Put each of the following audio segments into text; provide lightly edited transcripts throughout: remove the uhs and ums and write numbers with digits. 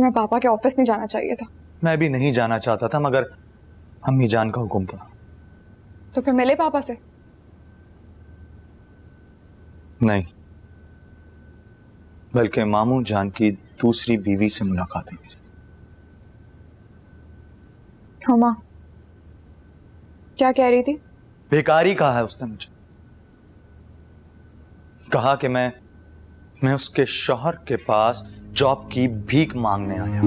कि मैं पापा के ऑफिस नहीं जाना चाहिए था। मैं भी नहीं जाना चाहता था, मगर अम्मी जान का हुक्म था। तो फिर मिले पापा से? नहीं, बल्कि मामू जान की दूसरी बीवी से मुलाकात हुई। हुमा क्या कह रही थी? बेकार ही कहा है उसने मुझे। कहा कि मैं उसके शौहर के पास जॉब की भीख मांगने आया।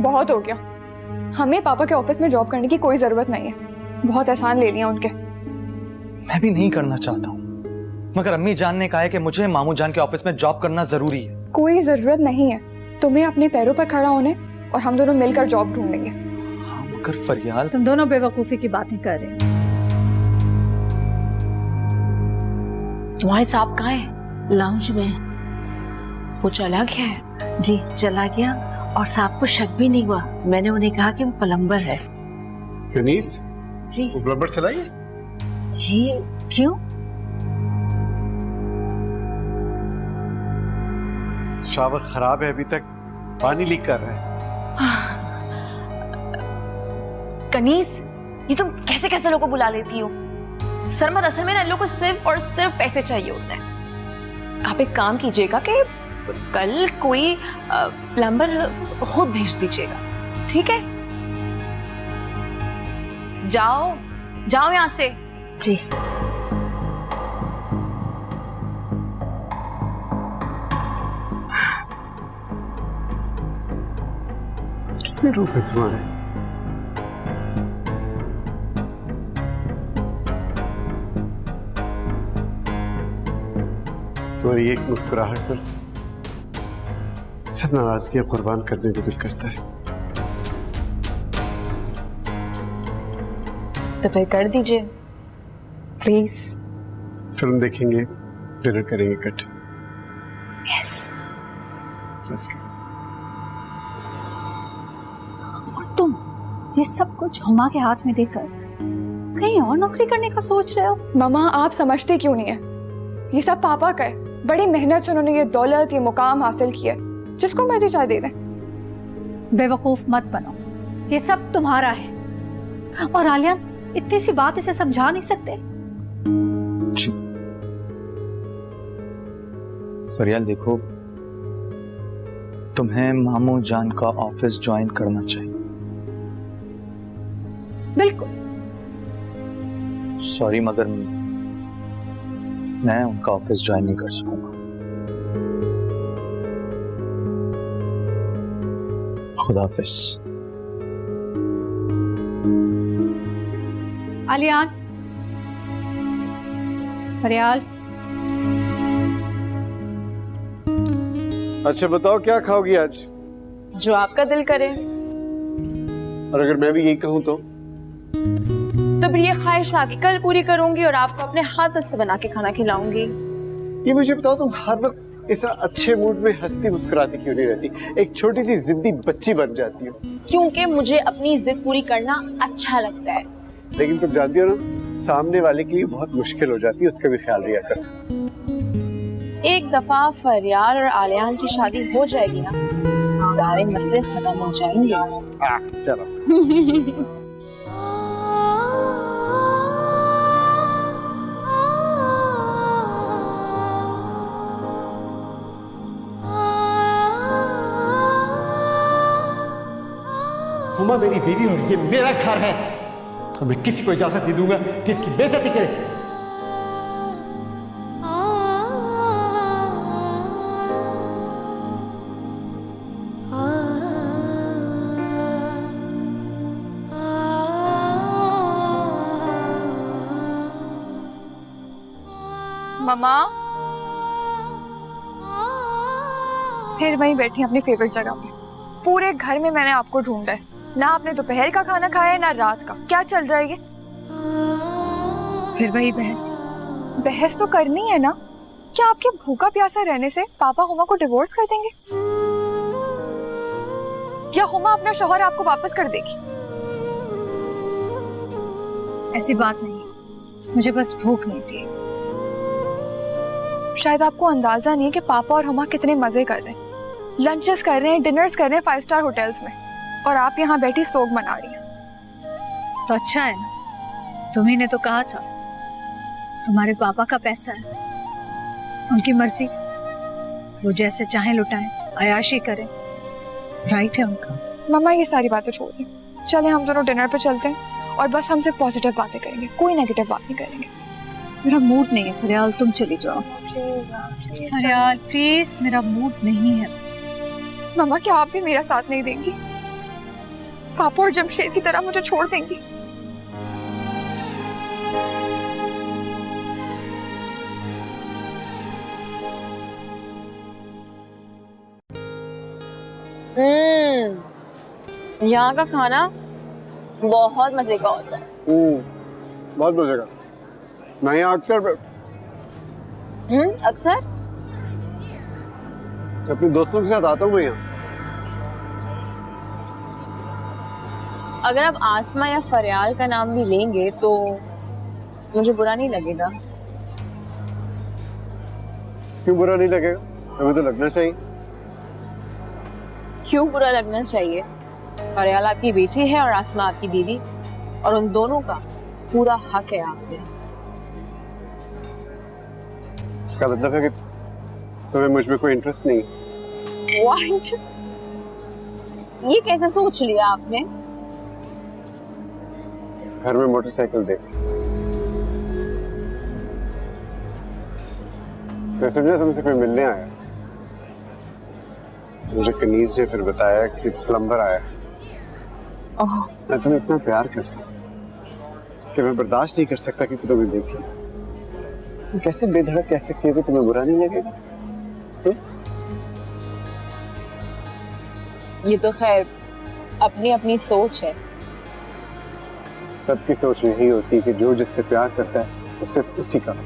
बहुत हो गया, हमें पापा के ऑफिस में जॉब करने की कोई जरूरत नहीं है। बहुत एहसान ले लिया उनके। मैं भी नहीं करना चाहता हूं, मगर अम्मी जान ने कहा है कि मुझे मामू जान के ऑफिस में जॉब करना जरूरी है। कोई जरूरत नहीं है तुम्हें अपने पैरों पर खड़ा होने, और हम दोनों मिलकर जॉब ढूंढेंगे। हाँ, मगर फरियाल, तुम दोनों बेवकूफी की बातें कर रहे हो। तुम्हारे साहब कहाँ है? लाउंज में। वो चला गया है? जी चला गया, और साहब को शक भी नहीं हुआ। मैंने उन्हें कहा कि वो प्लम्बर है। कनीज, जी वो प्लम्बर चला गया? जी क्यों? शावर खराब है, अभी तक पानी लीक कर रहा है। कनीज, ये तुम कैसे कैसे लोगों को बुला लेती हो? सरमद, असल में ना इन लोगों को सिर्फ और सिर्फ पैसे चाहिए होते हैं। आप एक काम कीजिएगा कि कल कोई प्लम्बर खुद भेज दीजिएगा, ठीक है? जाओ जाओ यहाँ से। जी कितने रुपए तुम्हारे? तुम्हारी एक मुस्कुराहट पर सब नाराजगी कुर्बान करने को दिल करता है। तो फिर कर दीजिए प्लीज। फिल्म देखेंगे, डिनर करेंगे इकट्ठे। यस। और तुम ये सब कुछ हुमा के हाथ में देकर कहीं और नौकरी करने का सोच रहे हो? मामा आप समझते क्यों नहीं है, ये सब पापा का है। बड़ी मेहनत से उन्होंने ये दौलत, ये मुकाम हासिल किया, जिसको मर्जी चाहे दे दें। बेवकूफ मत बनो, ये सब तुम्हारा है। और आलियान, इतनी सी बात इसे समझा नहीं सकते? जी फरियाल, देखो, तुम्हें मामू जान का ऑफिस ज्वाइन करना चाहिए। बिल्कुल। सॉरी, मगर मैं उनका ऑफिस ज्वाइन नहीं कर सकूंगा। खुदा हाफिज। आलियान, फरियाल, अच्छा बताओ, क्या खाओगी आज? जो आपका दिल करे। और अगर मैं भी यही कहूँ तो फिर ये ख्वाहिश आगे कल पूरी करूंगी और आपको अपने हाथों से बना के खाना खिलाऊंगी। ये मुझे बताओ, तुम हर वक्त इस अच्छे मूड में हंसती मुस्कुराती क्यों नहीं रहती? एक छोटी सी जिद्दी बच्ची बन जाती हो। क्योंकि मुझे अपनी जिद पूरी करना अच्छा लगता है। लेकिन तुम जानती हो ना, सामने वाले के लिए बहुत मुश्किल हो जाती है, उसका भी ख्याल रखा कर। एक दफा फरियाल और आलियान की शादी हो जाएगी ना, सारे मसले खत्म हो जाएंगे। चलो। हुमा मेरी बीवी और ये मेरा घर है, और मैं किसी को इजाजत नहीं दूंगा कि इसकी बेइज्जती करे। मम्मा फिर वहीं बैठी अपनी फेवरेट जगह पे। पूरे घर में मैंने आपको ढूंढा है, ना आपने दोपहर का खाना खाया है ना रात का। क्या चल रहा है ये? फिर वही बहस। बहस तो करनी है ना। क्या आपके भूखा प्यासा रहने से पापा हुमा को डिवोर्स कर देंगे, या हुमा अपना शौहर आपको वापस कर देगी? ऐसी बात नहीं, मुझे बस भूख नहीं थी। शायद आपको अंदाजा नहीं है कि पापा और हुमा कितने मजे कर रहे हैं। लंचेस कर रहे हैं, डिनर्स कर रहे हैं 5 स्टार होटल्स में, और आप यहाँ बैठी सोग मना रही हैं। तो अच्छा है ना, तुम्ही ने तो कहा था तुम्हारे पापा का पैसा है, उनकी मर्जी, वो जैसे चाहे लुटाएं, अयाशी करें, राइट है उनका। मम्मा ये सारी बातें छोड़ दें, चले हम दोनों डिनर पे चलते हैं और बस हम सिर्फ पॉजिटिव बातें करेंगे, कोई नेगेटिव बात नहीं करेंगे। मेरा मूड नहीं है फरियाल, तुम चली जाओ। प्लीज ना, प्लीज फरियाल प्लीज, मेरा मूड नहीं है। मम्मा क्या आप भी मेरा साथ नहीं देंगी? पापा और जमशेद की तरह मुझे छोड़ देंगी? यहाँ का खाना बहुत मजे का होता है। बहुत मजे का। मैं यहाँ अक्सर अक्सर अपने दोस्तों के साथ आता हूँ मैं यहाँ। अगर आप आसमा या फरियाल का नाम भी लेंगे तो मुझे बुरा नहीं लगेगा। क्यों बुरा नहीं लगेगा? हमें तो लगना चाहिए। क्यों बुरा लगना चाहिए? फरियाल आपकी बेटी है और आसमा आपकी बीवी, और उन दोनों का पूरा हक है आप पे। इसका मतलब है कि तुम्हें मुझ में कोई इंटरेस्ट नहीं? What? ये कैसे सोच लिया आपने? घर में मोटरसाइकिल देख, मैं समझा तुमसे कोई मिलने आया। मुझे कनीज ने फिर बताया कि प्लम्बर आया। मैं तुम्हें इतना प्यार करता हूँ कि मैं बर्दाश्त नहीं कर सकता कि तुम्हें देखी। तुम कैसे बेधड़क कह सकती हो कि तुम्हें बुरा नहीं लगेगा? ये तो खैर अपनी अपनी सोच है। सबकी सोच यही होती है कि जो जिससे प्यार करता है वो सिर्फ उसी का।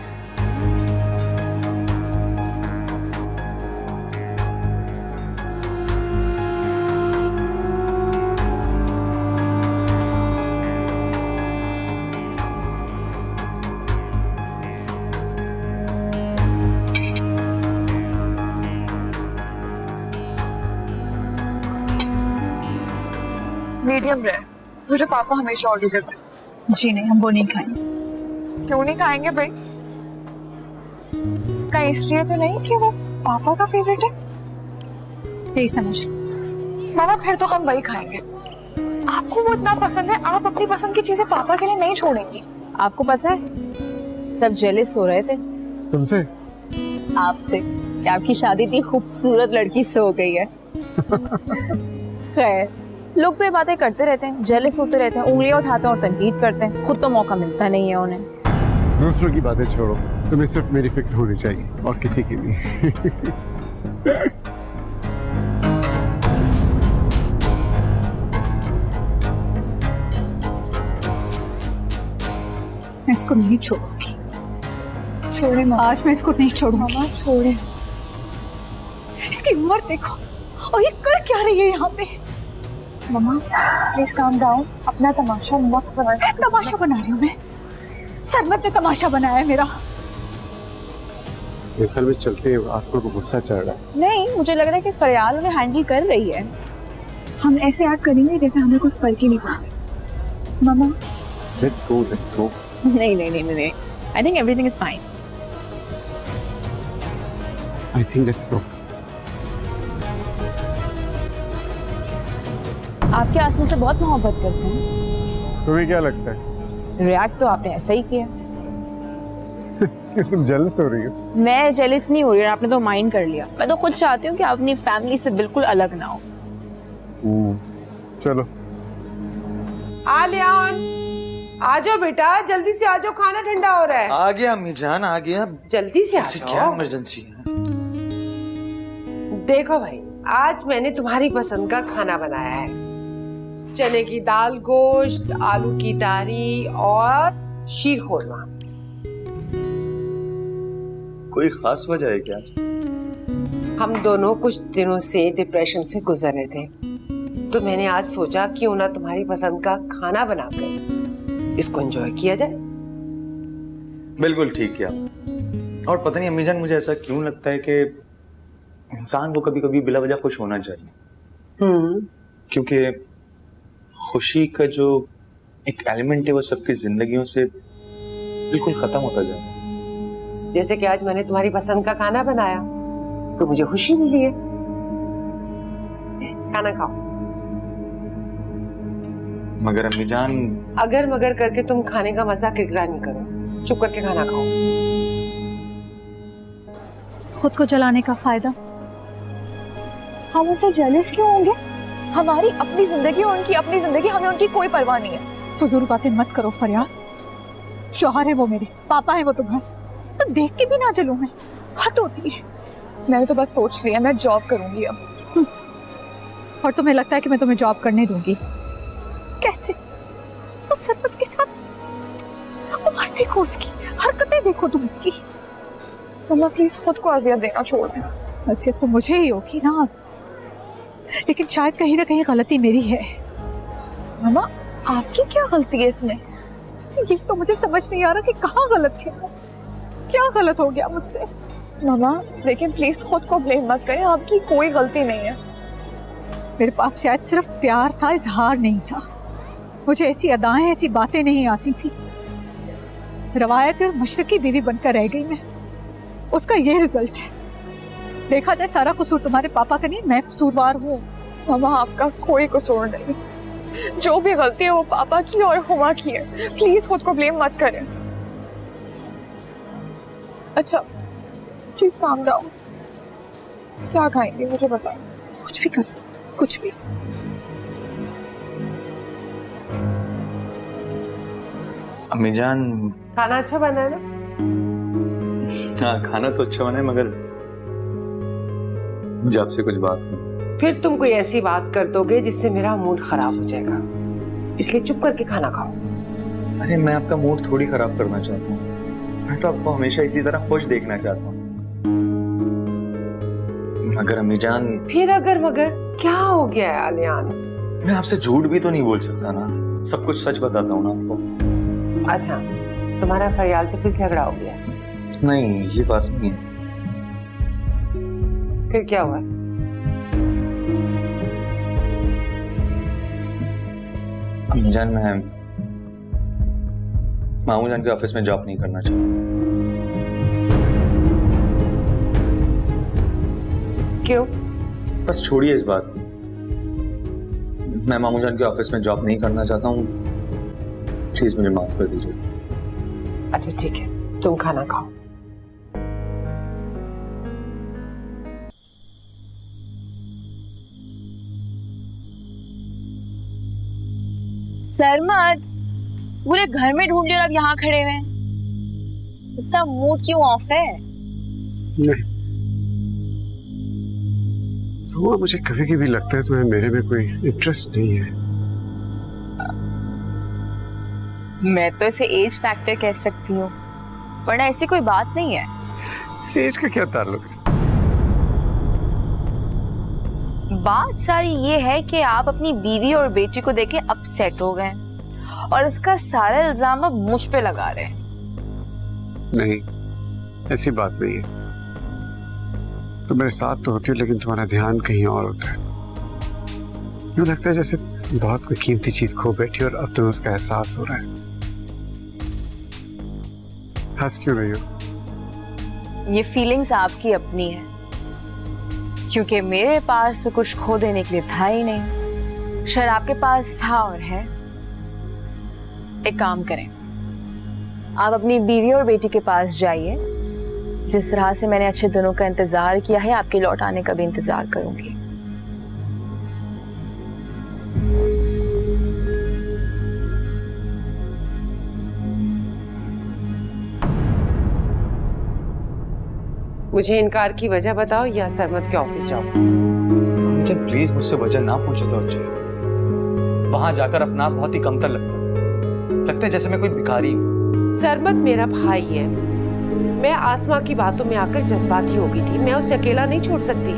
मीडियम रेयर, मुझे पापा हमेशा ऑर्डर करते हैं। जी नहीं, हम वो नहीं खाएंगे। क्यों नहीं खाएंगे भाई? कहीं इसलिए तो नहीं कि वो पापा का फेवरेट है? यही समझ। मामा फिर तो हम वही खाएंगे। आपको वो इतना पसंद है, आप अपनी पसंद की चीजें पापा के लिए नहीं छोड़ेंगी। आपको पता है सब जेलिस हो रहे थे तुमसे? आपसे कि आपकी शादी इतनी खूबसूरत लड़की से हो गई है। खैर, लोग तो ये बातें करते रहते हैं, जेलिस होते रहते हैं, उंगलियां उठाते हैं और तनकीद करते हैं, खुद तो मौका मिलता नहीं है उन्हें। दूसरों की बातें छोड़ो, तुम्हें सिर्फ मेरी फिक्र होनी चाहिए और किसी की नहीं। मैं इसको नहीं छोड़ूंगी। छोड़े मामा। आज मैं इसको नहीं छोड़ूंगी। मामा छोड़े। इसकी उम्र देखो, और ये कर क्या रही है यहाँ पे? मामा प्लीज काम डाउन, अपना तमाशा मत बनाइए। तमाशा बना रही हूँ मैं? सरमत ने तमाशा बनाया है मेरा। मेरे ख्याल में चलते आसमा को गुस्सा चढ़ रहा है। नहीं, मुझे लग रहा है कि फरियाल उन्हें हैंडल कर रही है। हम ऐसे एक्ट करेंगे जैसे हमें कोई फर्क ही नहीं पड़ता। मामा Let's go, let's go. नहीं नहीं नहीं नहीं, I think everything is fine. I think let's go. आपके आसमा से बहुत मोहब्बत करते हैं। तुम्हें क्या लगता है? रिएक्ट तो आपने ऐसा ही किया। तुम जेलस हो रही हो? मैं जेलिस नहीं हो रही, आपने तो माइंड कर लिया। मैं तो खुद चाहती हूँ कि आप अपनी फैमिली से बिल्कुल अलग ना हो। चलो। आलियान, आ जाओ बेटा, जल्दी से आ जाओ, खाना ठंडा हो रहा है। आ गया अम्मी जान, आ गया। जल्दी से आ ऐसी क्या जाओ। इमरजेंसी है? देखो भाई, आज मैंने तुम्हारी पसंद का खाना बनाया है। चने की दाल, गोश्त, आलू की तारी और शीर खोरमा। कोई खास वजह है क्या? हम दोनों कुछ दिनों से डिप्रेशन से गुजर रहे थे, तो मैंने आज सोचा क्यों ना तुम्हारी पसंद का खाना बनाकर इसको एंजॉय किया जाए। बिल्कुल ठीक किया। और पता नहीं अम्मी जान, मुझे ऐसा क्यों लगता है कि इंसान को कभी कभी बिला वजह खुश होना चाहिए, क्योंकि खुशी का जो एक एलिमेंट है वो सबकी जिंदगियों से बिल्कुल खत्म होता जाता है। जैसे कि आज मैंने तुम्हारी पसंद का खाना बनाया तो मुझे खुशी मिली है। खाना खाओ। मगर अम्मी जान, अगर मगर करके तुम खाने का मजा किरकिरा नहीं करो, चुप करके खाना खाओ। खुद को जलाने का फायदा? हम उनसे जेलस क्यों होंगे? हमारी अपनी जिंदगी और उनकी अपनी जिंदगी, हमें उनकी कोई परवाह नहीं है। फजूल बातें मत करो फरियाद। शौहर है वो मेरे, पापा है वो तुम्हारे, तब देख के भी ना जलूं मैं, हद होती है। मैंने तो बस सोच लिया मैं जॉब करूंगी अब। और तुम्हें लगता है कि मैं तुम्हें जॉब करने दूंगी? कैसे? वो सरबत के साथ उम्र देखो, उसकी हरकतें देखो तुम उसकी। मम्मा प्लीज खुद को अजियत देना छोड़ दें। अजियत तो मुझे ही होगी ना, लेकिन शायद कहीं ना कहीं गलती मेरी है। मम्मा आपकी क्या गलती है इसमें? यही तो मुझे समझ नहीं आ रहा कि कहाँ गलत थी, क्या गलत हो गया मुझसे। मम्मा लेकिन प्लीज खुद को ब्लेम मत करें, आपकी कोई गलती नहीं है। मेरे पास शायद सिर्फ प्यार था, इजहार नहीं था। मुझे ऐसी अदाएं, ऐसी बातें नहीं आती थी। रवायती और मशरकी बीवी बनकर रह गई मैं। उसका ये रिजल्ट है। देखा जाए सारा कसूर तुम्हारे पापा का नहीं, मैं कसूरवार हूँ। मम्मा आपका कोई कसूर नहीं, जो भी गलती है वो पापा की और हुमा की है। प्लीज खुद को ब्लेम मत करें। अच्छा प्लीज काम डाउन। क्या खाएंगे मुझे बताओ। कुछ भी कर, कुछ भी। अम्मी जान, खाना अच्छा बना है ना? हाँ खाना तो अच्छा बना है, मगर मुझे आपसे कुछ बात करनी। फिर तुम कोई ऐसी बात कर दोगे जिससे मेरा मूड खराब हो जाएगा, इसलिए चुप करके खाना खाओ। अरे मैं आपका मूड थोड़ी खराब करना चाहता हूँ, मैं तो आपको हमेशा इसी तरह खुश देखना चाहता हूँ। मगर अम्मी जान, फिर अगर मगर क्या हो गया है आलियान? मैं आपसे झूठ भी तो नहीं बोल सकता ना, सब कुछ सच बताता हूँ ना आपको। अच्छा तुम्हारा फरियाल से फिर झगड़ा हो गया? नहीं ये बात नहीं है। फिर क्या हुआ? अम्मी जान, मैं मामू जान के ऑफिस में जॉब नहीं करना चाहता। क्यों? बस छोड़िए इस बात को। मैं मामू जान के ऑफिस में जॉब नहीं करना चाहता हूँ, प्लीज मुझे माफ कर दीजिए। अच्छा ठीक है, तुम खाना खाओ। सरमद, पूरे घर में ढूंढ लिया और अब यहाँ खड़े हुए हैं। इतना मूड क्यों ऑफ है? नहीं वो मुझे कभी कभी लगता है तुम्हें मेरे में कोई इंटरेस्ट नहीं है। मैं तो इसे एज फैक्टर कह सकती हूँ, वरना ऐसी कोई बात नहीं है। सेज का क्या ताल्लुक है? बात सारी ये है कि आप अपनी बीवी और बेटी को देखे अपसेट हो गए और इसका सारा इल्जाम अब मुझ पे लगा रहे हैं। नहीं ऐसी बात नहीं है। तुम मेरे साथ तो होती हो लेकिन तुम्हारा ध्यान कहीं और होता है। यूँ लगता है जैसे बहुत कोई कीमती चीज खो बैठी और अब तुम्हें उसका एहसास हो रहा है। हंस क्यों रही हो? ये फीलिंग्स आपकी अपनी है, क्योंकि मेरे पास तो कुछ खो देने के लिए था ही नहीं। शायद आपके पास था और है। एक काम करें, आप अपनी बीवी और बेटी के पास जाइए। जिस तरह से मैंने अच्छे दिनों का इंतजार किया है, आपके लौट आने का भी इंतजार करूंगी। मुझे इनकार की वजह बताओ या सरमद के ऑफिस जाओ। मुझे प्लीज मुझसे वजह ना पूछो तो अच्छा है। वहां जाकर अपना आप बहुत ही कमतर लगता है जैसे मैं कोई भिखारी हूँ। सरमद मेरा भाई है। मैं आसमा की बातों में आकर जज्बाती हो गई थी, मैं उसे अकेला नहीं छोड़ सकती।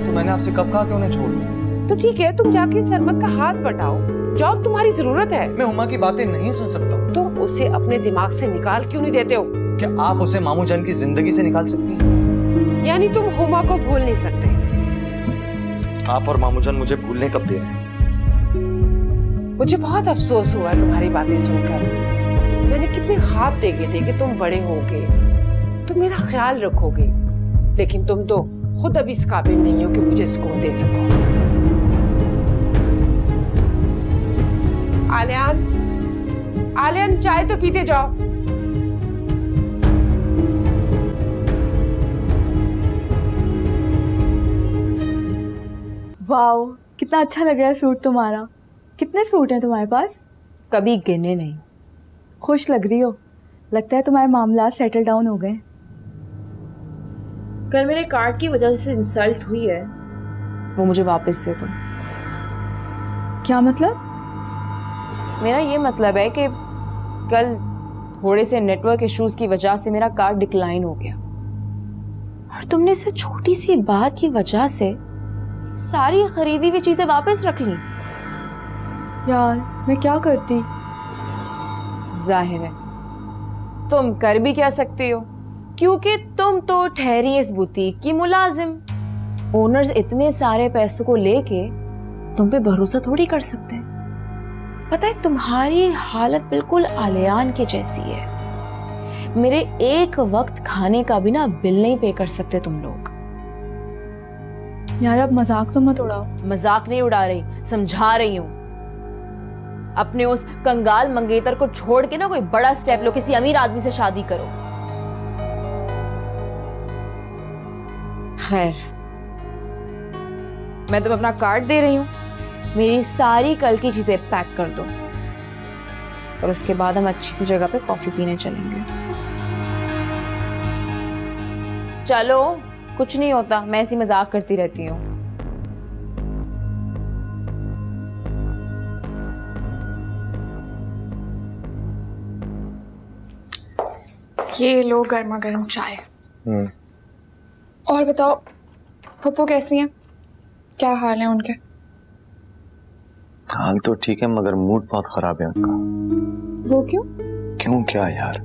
तो मैंने आपसे कब कहा कि उन्हें छोड़ दो? तो ठीक है, तुम जाके सरमद का हाथ बटाओ, जॉब तुम्हारी जरूरत है। मैं हुमा की बातें नहीं सुन सकता। तो उसे अपने दिमाग से निकाल क्यों नहीं देते हो? क्या आप उसे मामू जान की जिंदगी से निकाल सकती हैं? यानी तुम हुमा को भूल नहीं सकते? आप और मामूजान मुझे भूलने कब दे रहे हैं? मुझे बहुत अफसोस हुआ तुम्हारी बातें सुनकर। मैंने कितने ख्वाब देखे थे कि तुम बड़े होगे, तुम मेरा ख्याल रखोगे, लेकिन तुम तो खुद अब इस काबिल नहीं हो कि मुझे सुकून दे सको। आलियान, आलियान चाय तो पीते जाओ। वाओ, कितना अच्छा लग रहा है सूट तुम्हारा। कितने सूट हैं तुम्हारे पास? कभी गिने नहीं। खुश लग रही हो, लगता है तुम्हारे मामला सेटल डाउन हो गए। कल मेरे कार्ड की वजह से इंसल्ट हुई है, वो मुझे वापस दे दो। क्या मतलब? मेरा ये मतलब है कि कल थोड़े से नेटवर्क इश्यूज की वजह से मेरा कार्ड डिक्लाइन हो गया और तुमने इस छोटी सी बात की वजह से सारी खरीदी हुई चीजें वापस रख ली। यार मैं क्या करती? जाहिर है तुम कर भी क्या सकती हो, क्योंकि तुम तो ठहरी इस बुटीक की मुलाजिम। ओनर्स इतने सारे पैसों को लेके तुम पे भरोसा थोड़ी कर सकते हैं। पता है तुम्हारी हालत बिल्कुल आलियान के जैसी है। मेरे एक वक्त खाने का भी ना बिल नहीं पे कर सकते तुम लोग। यार अब मजाक तो मत उड़ाओ। मजाक नहीं उड़ा रही, समझा रही हूं। अपने उस कंगाल मंगेतर को छोड़ के ना कोई बड़ा स्टेप लो, किसी अमीर आदमी से शादी करो। खैर, मैं तुम्हें अपना कार्ड दे रही हूं, मेरी सारी कल की चीजें पैक कर दो और उसके बाद हम अच्छी सी जगह पे कॉफी पीने चलेंगे। चलो, कुछ नहीं होता, मैं ऐसी मजाक करती रहती हूँ। ये लो गर्मा गर्म चाय। और बताओ पप्पू कैसी हैं? क्या हाल है उनके? हाल तो ठीक है मगर मूड बहुत खराब है उनका। वो क्यों? क्यों क्या यार,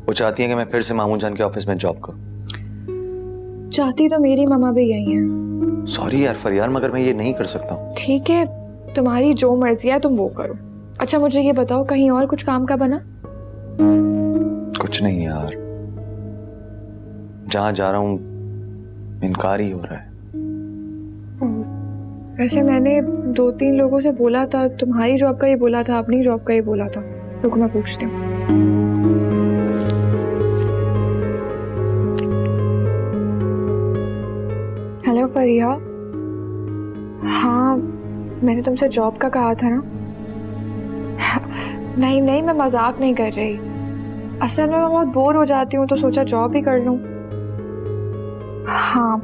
वो चाहती है कि मैं फिर से मामूजान के ऑफिस में जॉब करूं। चाहती तो मेरी मम्मा भी यही है। सॉरी यार फरियाद, मगर मैं ये नहीं कर सकता हूँ। ठीक है, तुम्हारी जो मर्जी है तुम वो करो। अच्छा मुझे ये बताओ, कहीं और कुछ काम का बना? कुछ नहीं यार, जहां जा रहा हूं इनकार ही हो रहा है। वैसे मैंने 2-3 लोगों से बोला था, तुम्हारी जॉब का ही बोला था, अपनी जॉब का ही बोला था। रुको मैं पूछती हूँ। हेलो फरिया, हाँ मैंने तुमसे जॉब का कहा था ना? नहीं नहीं, मैं मजाक नहीं कर रही। असल में मैं बहुत बोर हो जाती हूँ तो सोचा जॉब ही कर लूँ। हाँ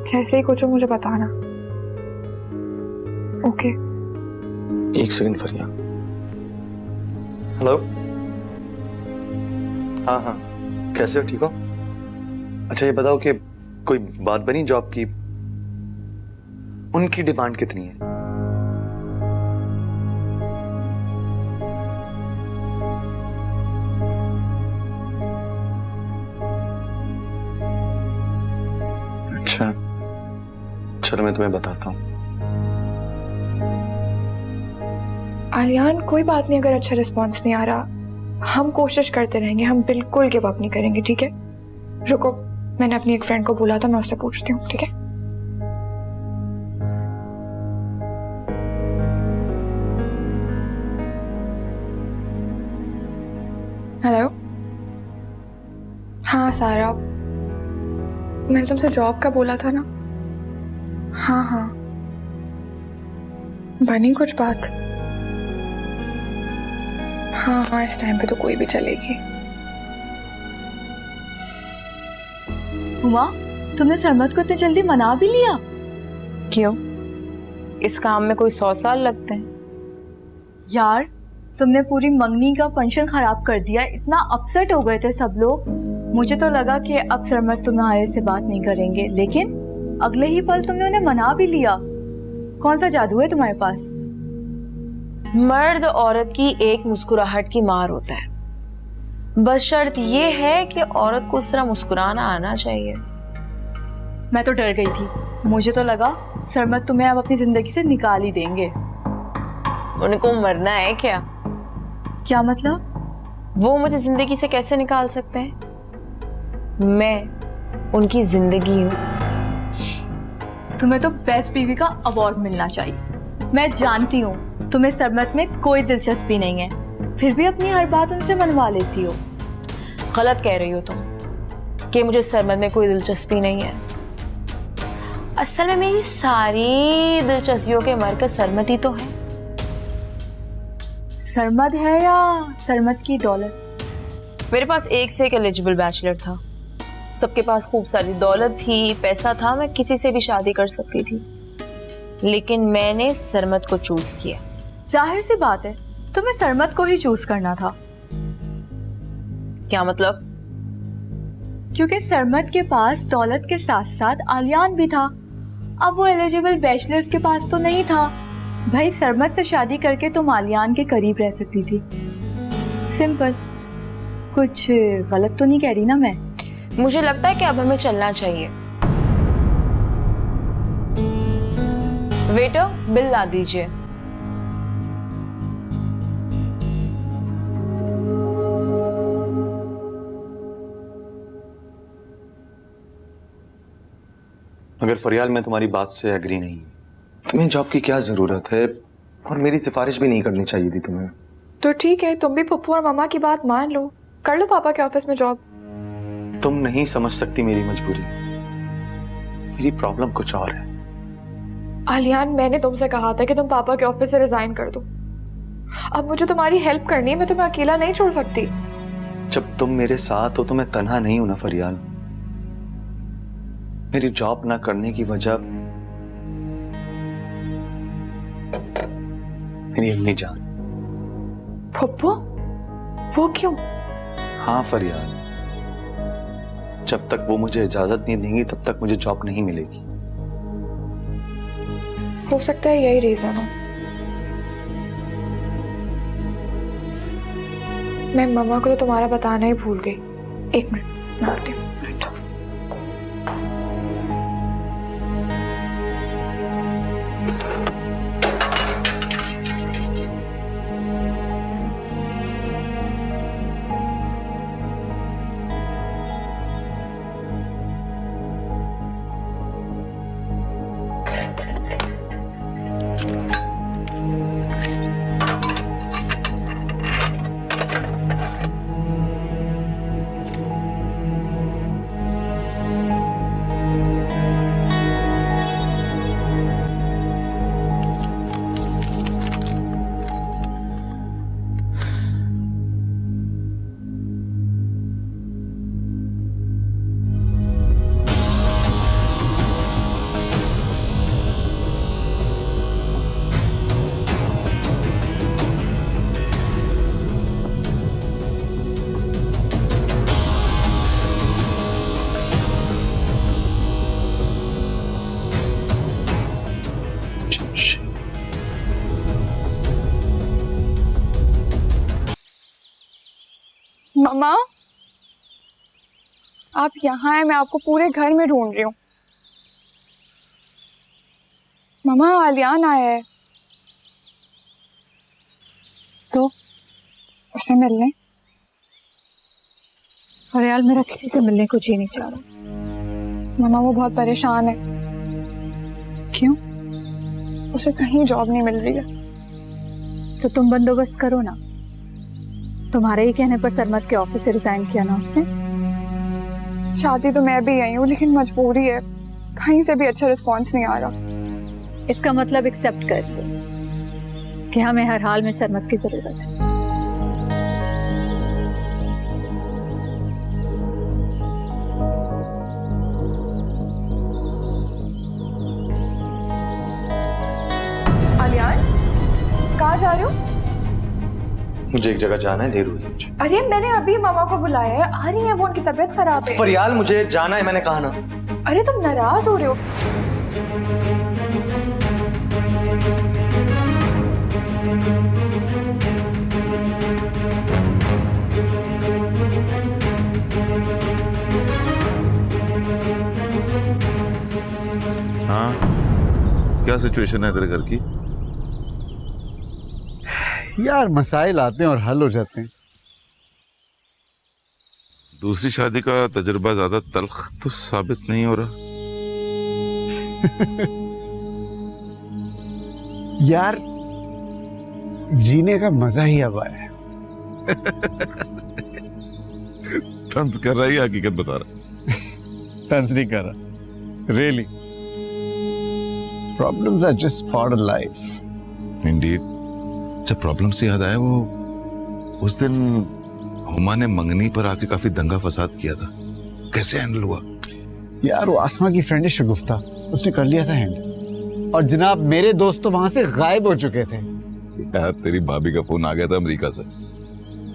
जैसे ही कुछ हो मुझे बताना। ओके। एक सेकंड फरिया। हेलो, हाँ हाँ कैसे हो, ठीक हो? अच्छा ये बताओ कि कोई बात बनी जॉब की? उनकी डिमांड कितनी है? अच्छा चलो मैं तुम्हें बताता हूँ। आलियान कोई बात नहीं, अगर अच्छा रिस्पॉन्स नहीं आ रहा हम कोशिश करते रहेंगे, हम बिल्कुल गिव अप नहीं करेंगे, ठीक है? रुको, मैंने अपनी एक फ्रेंड को बोला था, मैं उससे पूछती हूँ, ठीक है? हेलो, हाँ सारा, मैंने तुमसे जॉब का बोला था ना? हाँ हाँ बनी कुछ बात? हाँ हाँ इस टाइम पे तो कोई भी चलेगी। हुमा, तुमने सरमत को इतनी जल्दी मना भी लिया? क्यों? इस काम में कोई 100 साल लगते हैं? यार तुमने पूरी मंगनी का फंक्शन खराब कर दिया, इतना अपसेट हो गए थे सब लोग। मुझे तो लगा कि अब सरमत तुम्हारे से बात नहीं करेंगे, लेकिन अगले ही पल तुमने उन्हें मना भी लिया। कौन सा जादू है तुम्हारे पास? मर्द औरत की एक मुस्कुराहट की मार होता है। बस शर्त यह है कि औरत को उस तरह मुस्कुराना आना चाहिए। मैं तो डर गई थी। मुझे तो लगा सरमत तुम्हें अब अपनी जिंदगी से निकाल ही देंगे। उनको मरना है क्या? क्या मतलब? वो मुझे जिंदगी से कैसे निकाल सकते हैं? मैं उनकी जिंदगी हूँ। तुम्हें तो बेस्ट बीवी का अवार्ड मिलना चाहिए। मैं जानती हूँ तुम्हें सरमत में कोई दिलचस्पी नहीं है, फिर भी अपनी हर बात उनसे मनवा लेती हो। गलत कह रही हो तुम कि मुझे सरमत में कोई दिलचस्पी नहीं है। असल में मेरी सारी दिलचस्पियों के मरकज सरमत ही तो है। सरमत है या सरमत की दौलत? मेरे पास एक से एक एलिजिबल बैचलर था, सबके पास खूब सारी दौलत थी, पैसा था, मैं किसी से भी शादी कर सकती थी, लेकिन मैंने सरमत को चूज किया। जाहिर सी बात है तुम्हें सरमत को ही चूज करना था। क्या मतलब? क्योंकि सरमत के पास दौलत के साथ साथ आलियान भी था। अब वो एलिजिबल बैचलर्स के पास तो नहीं था। भाई सरमत से शादी करके तुम आलियान के करीब रह सकती थी। सिंपल। कुछ गलत तो नहीं कह रही ना मैं? मुझे लगता है कि अब हमें चलना चाहिए। वेटर, बिल ला दीजिए। मगर फरियाल, मैं तुम्हारी बात से एग्री नहीं। तुम्हें जॉब की क्या जरूरत है, और मेरी सिफारिश भी नहीं करनी चाहिए थी तुम्हें। तो ठीक है, तुम भी पप्पू और मामा की बात मान लो, कर लो पापा के ऑफिस में जॉब। तुम नहीं समझ सकती मेरी मजबूरी। मेरी प्रॉब्लम कुछ और है। आलियान, मैंने तुमसे कहा था कि तुम पापा के ऑफिस से रिजाइन कर दो। अब मुझे तुम्हारी हेल्प करनी है, मैं तुम्हें अकेला नहीं छोड़ सकती। जब तुम मेरे साथ हो तो मैं तन्हा नहीं हूं ना फरियाल। मेरी जॉब ना करने की वजह मेरी अम्मी जान। पप्पू? वो क्यों? हाँ फरियाल, जब तक वो मुझे इजाजत नहीं देंगी तब तक मुझे जॉब नहीं मिलेगी। हो सकता है यही रीजन हो। मैं मम्मा को तो तुम्हारा बताना ही भूल गई। एक मिनट, मैं आती हूँ। मम्मा, आप यहाँ हैं, मैं आपको पूरे घर में ढूंढ रही हूँ। मम्मा, आलियान आया है। तो उससे मिलने? फरियाल, मेरा किसी से मिलने को जी नहीं चाह रहा। मम्मा, वो बहुत परेशान है। क्यों? उसे कहीं जॉब नहीं मिल रही है। तो तुम बंदोबस्त करो ना। तुम्हारे ही कहने पर सरमत के ऑफिस से रिजाइन किया ना उसने। शादी तो मैं भी आई हूँ, लेकिन मजबूरी है, कहीं से भी अच्छा रिस्पॉन्स नहीं आ रहा। इसका मतलब एक्सेप्ट कर लो कि हमें हर हाल में सरमत की जरूरत है। आलियान, कहाँ जा रहे हो? मुझे एक जगह जाना है, देर हुई है मुझे। अरे मैंने अभी मामा को बुलाया है, आ रही है वो, उनकी तबीयत खराब है। फरियाल, मुझे जाना है, मैंने कहा ना। अरे तुम नाराज हो रहे हो। हाँ, क्या सिचुएशन है तेरे घर की? यार मसाइल आते हैं और हल हो जाते हैं। दूसरी शादी का तजुर्बा ज्यादा तल्ख तो साबित नहीं हो रहा। यार जीने का मजा ही अब आया है। तंज कर रहा है या हकीकत बता रहा? तंज नहीं कर रहा, really. Problems are just part of life. Indeed. जब प्रॉब्लम से याद आया, वो उस दिन हुमा ने मंगनी पर आके काफी दंगा फसाद किया था, कैसे हैंडल हुआ? यार वो आसमा की फ्रेंड है शगुफ्ता, उसने कर लिया था हैंडल। और जनाब मेरे दोस्त तो वहां से गायब हो चुके थे। यार तेरी भाभी का फोन आ गया था अमेरिका से,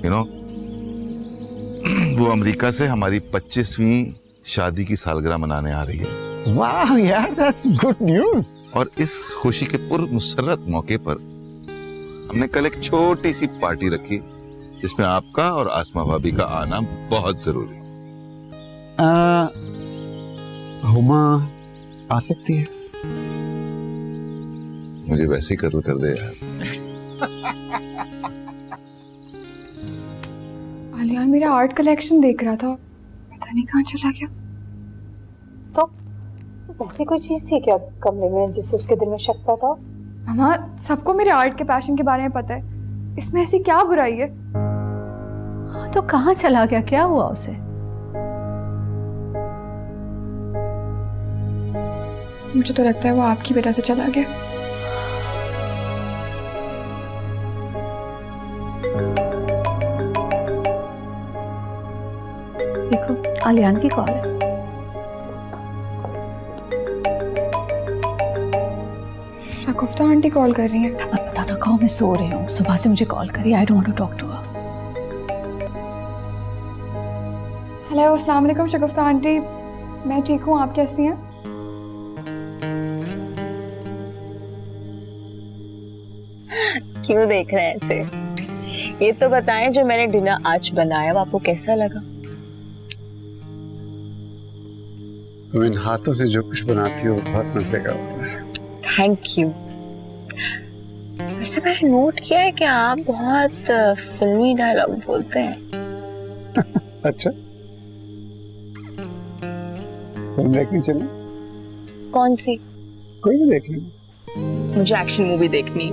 यू नो। वो अमेरिका से हमारी 25वीं शादी की सालगिरह मनाने आ रही है। वाह यार, दैट्स गुड न्यूज़। और इस खुशी के पुरमुसर्रत मौके पर हमने कल एक छोटी सी पार्टी रखी, जिसमें आपका और आसमा भाभी का आना बहुत जरूरी। हुमा आ सकती है? मुझे वैसे ही कत्ल कर दे यार। आलियान मेरा आर्ट कलेक्शन देख रहा था, पता नहीं कहाँ चला गया। तो ऐसी कोई चीज थी क्या कमरे में जिससे उसके दिल में शक पैदा हो? मामा, सबको मेरे आर्ट के पैशन के बारे में पता है, इसमें ऐसी क्या बुराई है? हाँ, तो कहाँ चला गया, क्या हुआ उसे? मुझे तो लगता है वो आपकी वजह से चला गया। देखो, आलियान की कॉल है। शगुफ्ता आंटी कॉल कर रही हैं। मत बताना, कहो मैं सो रही हूँ। सुबह से मुझे कॉल करी, I don't want to talk to her. Hello, अस्सलाम वालेकुम शगुफ्ता आंटी, मैं ठीक हूँ, आप कैसी हैं? क्यों देख रहे हैं ऐसे? ये तो बताएं, जो मैंने डिनर आज बनाया वो आपको कैसा लगा? तुम इन हाथों से जो कुछ बनाती हो बहुत मजे का होता है। Thank you. वैसे मैंने नोट किया है कि आप बहुत फिल्मी डायलॉग बोलते हैं। अच्छा, फिल्म देखने चलो? कौन सी? कोई भी देख लो। मुझे एक्शन मूवी देखनी।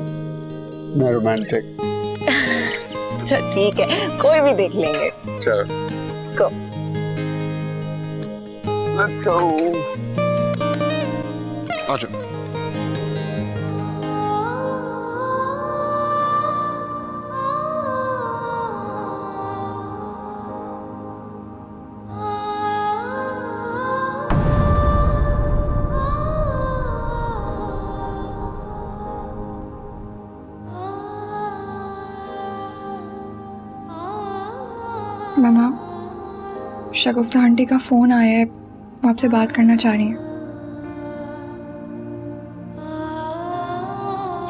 मैं रोमांटिक। अच्छा ठीक है, कोई भी देख लेंगे। चलो लेट्स गो। आ जाओ। मामा, शगुफ्ता आंटी का फोन आया है, वो आपसे बात करना चाह रही हैं।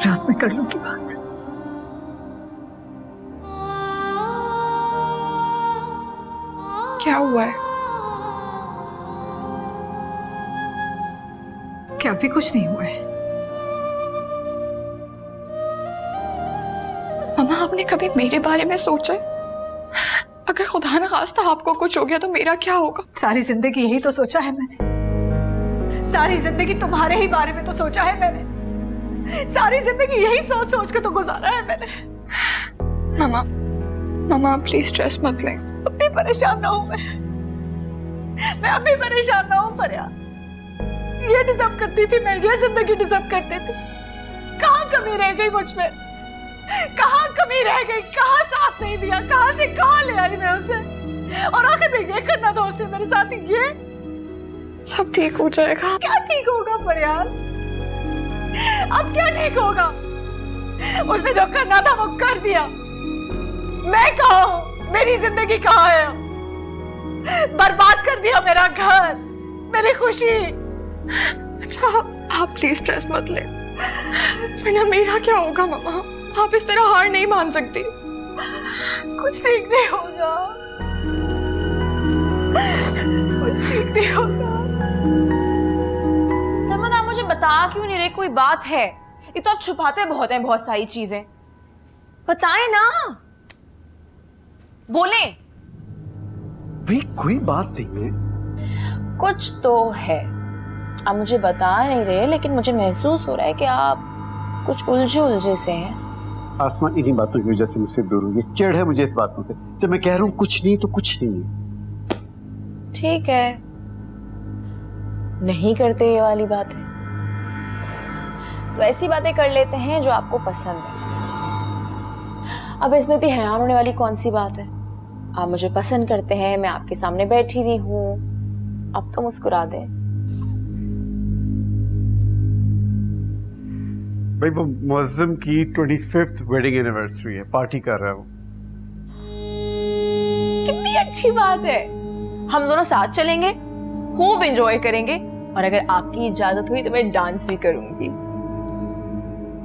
रात में कर लूंगी बात। क्या हुआ है? क्या भी कुछ नहीं हुआ है। मामा, आपने कभी मेरे बारे में सोचा है? अगर खुदा न खास्ता आपको कुछ हो गया तो मेरा क्या होगा? सारी जिंदगी यही तो सोचा है मैंने। सारी जिंदगी तुम्हारे ही बारे में तो सोचा है मैंने। सारी जिंदगी यही सोच सोच के तो गुजारा है मैंने। मामा, मामा प्लीज स्ट्रेस मत लें। अब भी परेशान ना हूं मैं अब भी परेशान ना हूं फरियाद। ये डिजर्व करती थी मैं, ये जिंदगी डिजर्व करती थी। कहाँ कमी रह गई मुझ में? कहाँ कमी रह गई? कहाँ साथ नहीं दिया? कहाँ से कहाँ ले आई मैं उसे? और आखिर में ये करना था उसने मेरे साथ। ये सब ठीक हो जाएगा। क्या ठीक होगा फरियाद? अब क्या ठीक होगा? उसने जो करना था वो कर दिया। मैं कहाँ हूँ? मेरी जिंदगी कहाँ है? बर्बाद कर दिया मेरा घर, मेरी खुशी। अच्छा, आप प्लीज स्ट्रेस मत लें, वरना मेरा क्या होगा? मामा, आप इस तरह हार नहीं मान सकती। कुछ ठीक नहीं होगा, कुछ ठीक नहीं होगा। सलमान, आप मुझे बता क्यों नहीं रहे? कोई बात है? ये तो आप छुपाते बहुत हैं बहुत सारी चीजें। बताएं ना, बोले। भाई कोई बात नहीं है। कुछ तो है, आप मुझे बता नहीं रहे, लेकिन मुझे महसूस हो रहा है कि आप कुछ उलझे से हैं। आसमा इन्हीं बातों की वजह से मुझसे दूर हुई है। चिढ़ है मुझे इस बातों से। जब मैं कह रहा हूँ कुछ नहीं तो कुछ नहीं है। ठीक है, नहीं करते ये वाली बात है तो ऐसी बातें कर लेते हैं जो आपको पसंद है। अब इसमें इतनी हैरान होने वाली कौन सी बात है? आप मुझे पसंद करते हैं, मैं आपके सामने बैठी हुई हूँ, अब तो मुस्कुरा दें। भाई वो मुअज्जम की 25th वेडिंग एनिवर्सरी है, पार्टी कर रहा हूँ। कितनी अच्छी बात है, हम दोनों साथ चलेंगे, खूब एंजॉय करेंगे, और अगर आपकी इजाजत हुई तो मैं डांस भी करूंगी।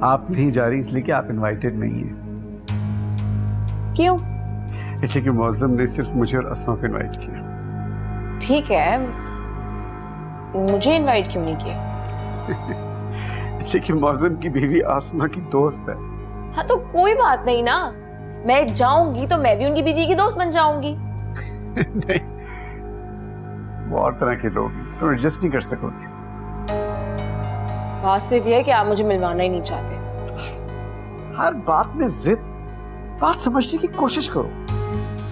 आप नहीं जा रही इसलिए कि आप इनवाइटेड नहीं है। क्यों? इसलिए कि मुअज्जम ने सिर्फ मुझे और अस्मा को इनवाइट किया। ठीक है, मुझे इनवाइट क्यों नहीं किया? इसलिए कि मुअज्जम की बीवी आसमा की दोस्त है। हाँ तो कोई बात नहीं ना, मैं जाऊंगी तो मैं भी उनकी बीवी की दोस्त बन जाऊंगी। नहीं, वो और तरह के लोग हैं, तुम एडजस्ट नहीं कर सकोगे। बात सिर्फ ये है कि आप मुझे मिलवाना ही नहीं चाहते। हर बात में जिद, बात समझने की कोशिश करो।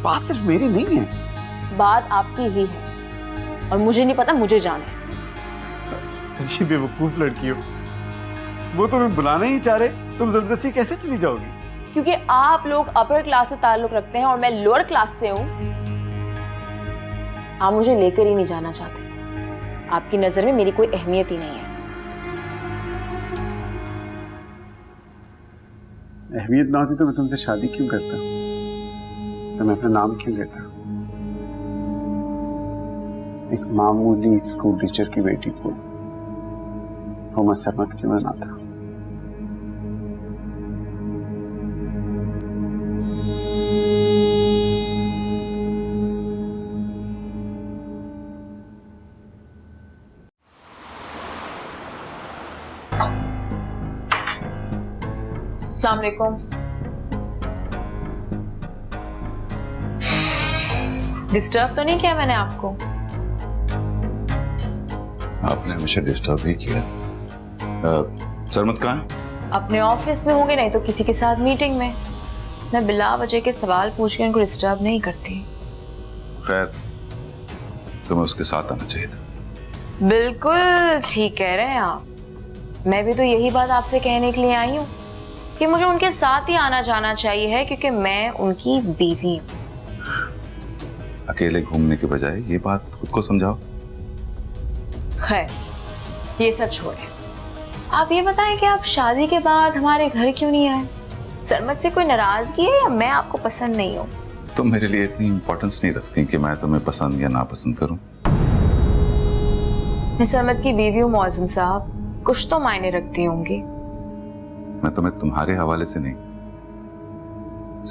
बात सिर्फ मेरी नहीं है। बात आपकी ही है और मुझे नहीं पता, मुझे जाना है। जी बेवकूफ लड़की हो, वो तुम्हें बुलाना ही चाह रहे, तुम जबरदस्ती कैसे चली जाओगी? क्योंकि आप लोग अपर क्लास से ताल्लुक रखते हैं और मैं लोअर क्लास से हूं। आप मुझे लेकर ही नहीं जाना चाहते, आपकी नजर में मेरी कोई अहमियत ही नहीं है। अहमियत ना होती तो मैं तुमसे शादी क्यों करता, तो मैं अपना नाम क्यों देता? एक मामूली स्कूल टीचर की बेटी को मोहम्मद सरमत क्यों बनाता? अस्सलाम वालेकुम। डिस्टर्ब तो नहीं किया मैंने आपको? आपने मुझे डिस्टर्ब नहीं किया। सरमत कहाँ है? अपने ऑफिस में होंगे, नहीं तो किसी के साथ मीटिंग में। मैं बिला वजह के सवाल पूछ के उनको डिस्टर्ब नहीं करती। खैर, तुम्हें उसके साथ आना चाहिए था। बिल्कुल ठीक कह रहे हैं आप। मैं भी तो यही बात आपसे कहने के लिए आई हूँ कि मुझे उनके साथ ही आना जाना चाहिए है, क्योंकि मैं उनकी बीवी हूँ। अकेले घूमने के बजाय ये बात खुद को समझाओ। खैर, ये सब छोड़े, आप ये बताएं कि आप शादी के बाद हमारे घर क्यों नहीं आए? सरमत से कोई नाराजगी है या मैं आपको पसंद नहीं हूँ? तुम मेरे लिए इतनी इंपॉर्टेंस नहीं रखती कि मैं तुम्हें पसंद या नापसंद करूं। मैं सरमत की बीवी हूँ मौज़िन साहब, कुछ तो मायने रखती होंगी। मैं तुम्हें तुम्हारे हवाले से नहीं,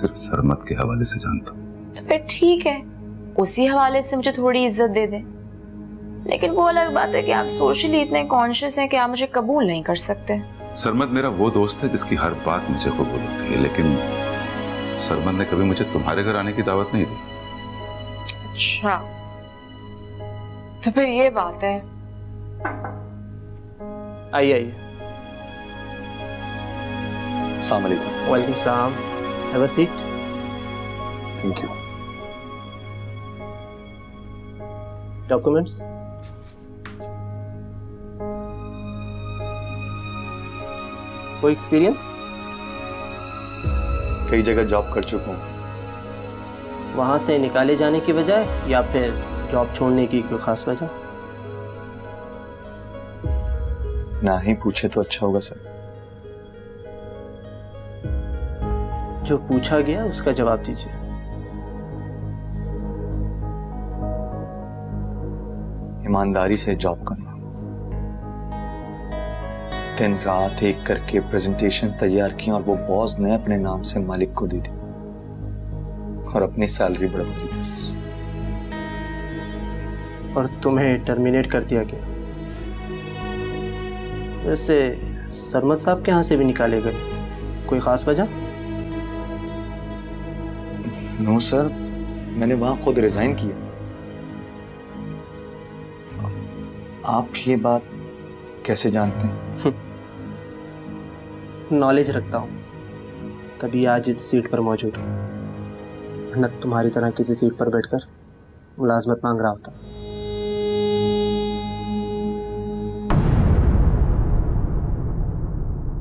सिर्फ सरमत के हवाले से जानता हूँ। तो फिर ठीक है, उसी हवाले से मुझे थोड़ी इज्जत दे दें। लेकिन वो अलग बात है कि आप सोशली इतने कॉन्शियस हैं कि आप मुझे कबूल नहीं कर सकते। सरमत मेरा वो दोस्त है जिसकी हर बात मुझे कबूल होती है, लेकिन सरमत ने कभी मुझे तुम्हारे घर आने की दावत नहीं दी। अच्छा, तो फिर ये बात है। आइए आइए। अस्सलाम वालेकुम। वालेकुम सलाम। Have a seat. Thank you. Documents. कोई एक्सपीरियंस? कई जगह जॉब कर चुका हूँ। वहां से निकाले जाने की बजाय या फिर जॉब छोड़ने की कोई खास वजह? ना ही पूछे तो अच्छा होगा सर। जो पूछा गया उसका जवाब दीजिए। ईमानदारी से जॉब करना, दिन रात एक करके प्रेजेंटेशंस तैयार की और वो बॉस ने अपने नाम से मालिक को दी थी और अपनी सैलरी बढ़ा दी बस। और तुम्हें टर्मिनेट कर दिया गया? वैसे सरमद साहब के यहाँ से भी निकाले गए, कोई ख़ास वजह? नो सर, मैंने वहां खुद रिजाइन किया। आप ये बात कैसे जानते हैं? नॉलेज रखता हूँ, तभी आज इस सीट पर मौजूद हूँ, न तुम्हारी तरह किसी सीट पर बैठकर मुलाजमत मांग रहा होता।